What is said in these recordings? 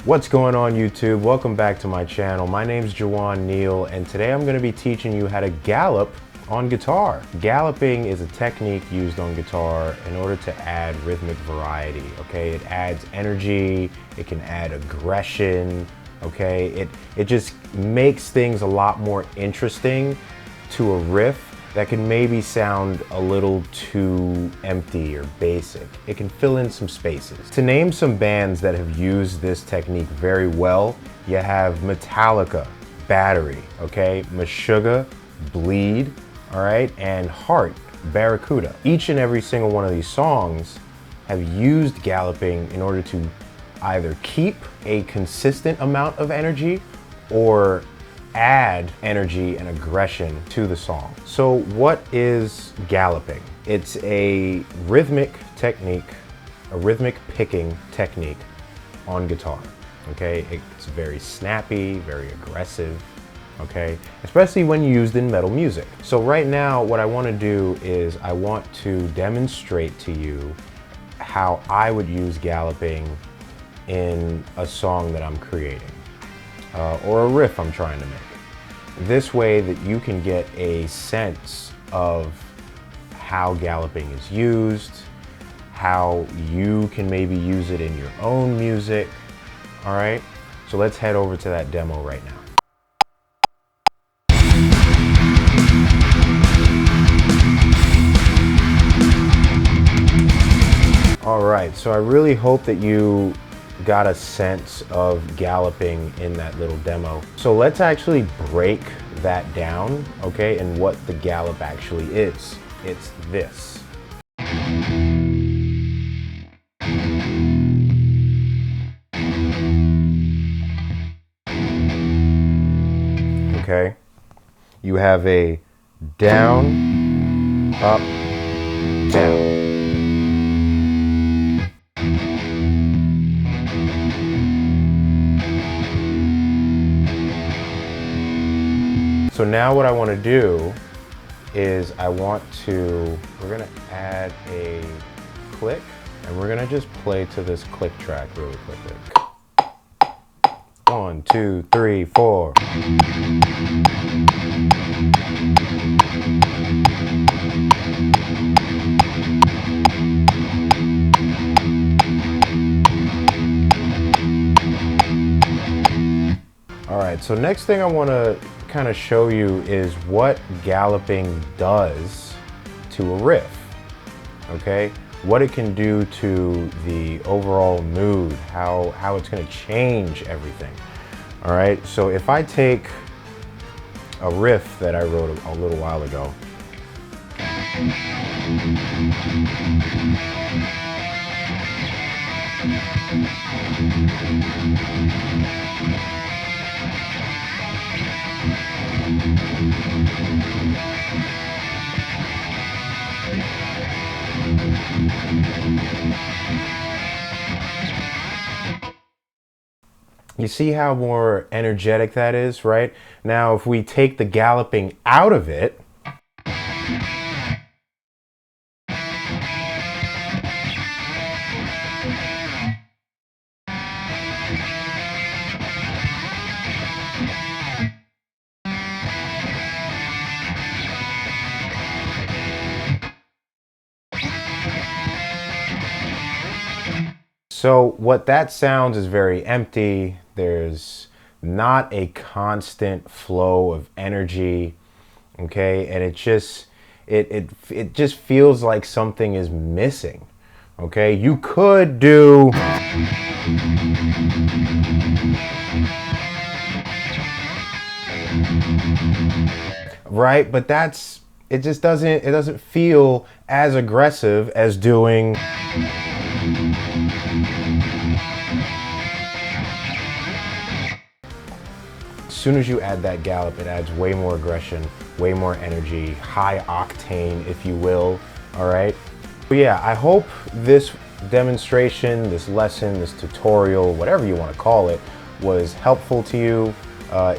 What's going on YouTube? Welcome back to my channel. My name's Jawan Neal, and today I'm going to be teaching you how to gallop on guitar. Galloping is a technique used on guitar in order to add rhythmic variety, okay? It adds energy, it can add aggression, okay? It just makes things a lot more interesting to a riff that can maybe sound a little too empty or basic. It can fill in some spaces. To name some bands that have used this technique very well, you have Metallica, Battery, okay? Meshuggah, Bleed, all right? And Heart, Barracuda. Each and every single one of these songs have used galloping in order to either keep a consistent amount of energy or add energy and aggression to the song. So what is galloping? It's a rhythmic technique, a rhythmic picking technique on guitar, okay? It's very snappy, very aggressive, okay? Especially when used in metal music. So right now, what I want to do is I want to demonstrate to you how I would use galloping in a song that I'm creating. Or a riff I'm trying to make. This way that you can get a sense of how galloping is used, how you can maybe use it in your own music, all right? So let's head over to that demo right now. All right, so I really hope that you got a sense of galloping in that little demo. So let's actually break that down, okay, and what the gallop actually is. It's this. Okay, you have a down, up, down. So now what I want to do is we're going to add a click, and we're going to just play to this click track really quickly. 1, 2, 3, 4. All right, so next thing I want to kind of show you is what galloping does to a riff, okay? What it can do to the overall mood, how it's going to change everything. All right, so if I take a riff that I wrote a little while ago, you see how more energetic that is, right? Now, if we take the galloping out of it, so what that sounds is very empty. There's not a constant flow of energy, okay? And it just feels like something is missing, okay? You could do right, but it doesn't feel as aggressive as doing as soon as you add that gallop, it adds way more aggression, way more energy, high octane, if you will, all right? But yeah, I hope this demonstration, this lesson, this tutorial, whatever you want to call it, was helpful to you.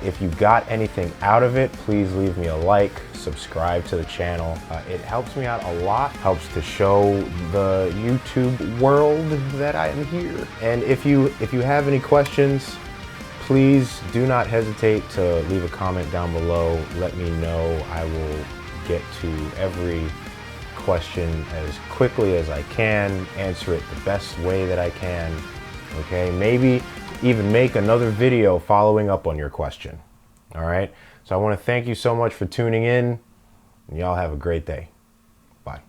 If you got anything out of it, please leave me a like, subscribe to the channel. It helps me out a lot, helps to show the YouTube world that I am here. And if you have any questions, please do not hesitate to leave a comment down below. Let me know. I will get to every question as quickly as I can, answer it the best way that I can. Okay, maybe even make another video following up on your question. All right, so I want to thank you so much for tuning in, and y'all have a great day. Bye.